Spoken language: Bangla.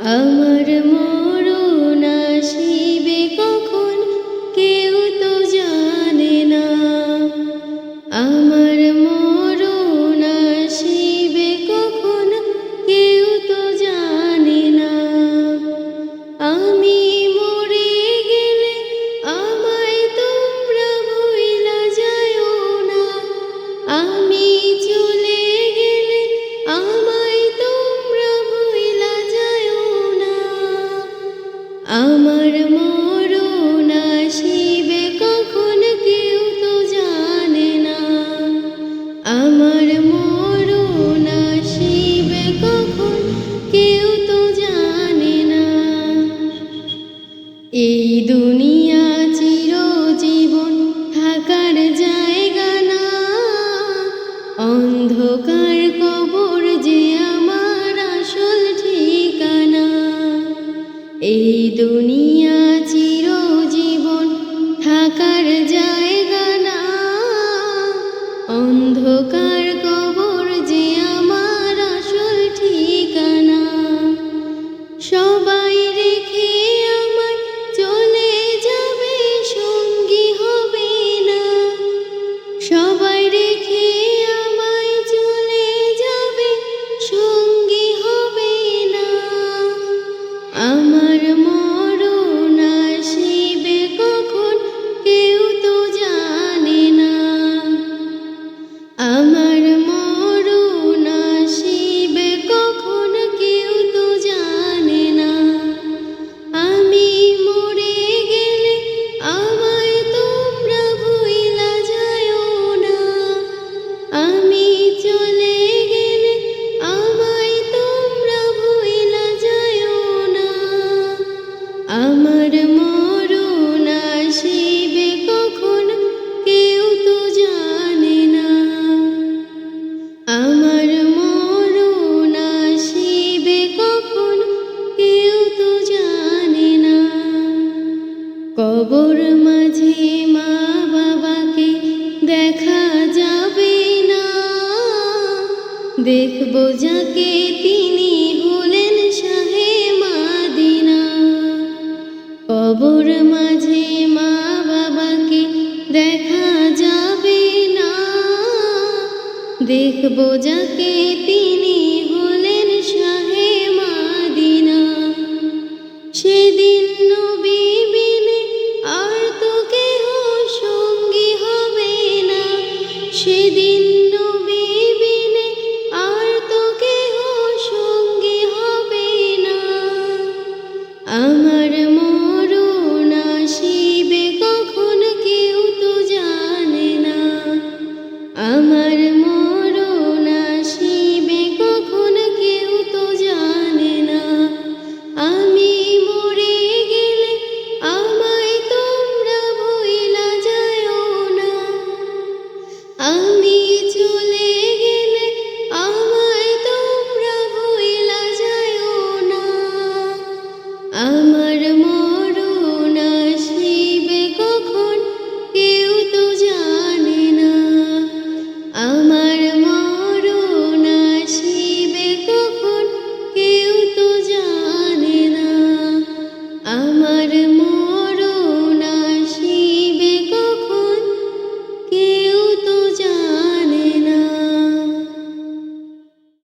আমার মরণ আসিবে কখন কেউ তো জানে না। আমার মরণ আসিবে কখন কেউ তো জানে না। আমি মরে গেলে আমায় তোমরা ভুইলা যায়ো না। আমি চলে গেলে আমায় তোমরা ভুইলা যায়ো না। আমার মরণ আসিবে কখন কেউ তো জানে না। আমার মরণ আসিবে কখন কেউ তো জানে না। এই দুনিয়া চিরজীবন থাকার জায়গা না। অন্ধকার কবর যে আমার আসল ঠিকানা। এই দুনিয়া চিরজীবন থাকার জায়গা না। অন্ধকার কবর যে আমার আসল ঠিকানা। সবাই রেখে আমায় চলে যাবে, সঙ্গী হবে না। সবাই রেখে আমায় চলে যাবে, সঙ্গী হবে না। আমার মরণ আসিবে কখন কেউ তো জানে না। আমার মরণ আসিবে কখন কেউ তো জানে না। আমি মরে গেলে আমায় তোমরা ভুইলা যায়ো না। আমি চলে গেলে আমায় তোমরা ভুইলা যায়ো না। আমার মরণ আসিবে কখন কেউ তো জানে না। আমার মরণ আসিবে কখন কেউ তো জানে না। কবর মাঝে মা বাবাকে দেখা যাবে না। দেখব যাকে তিনি হলেন শাহে মাদিনা। কবর মাঝে মা বাবাকে দেখা যাবে না। দেখব যাকে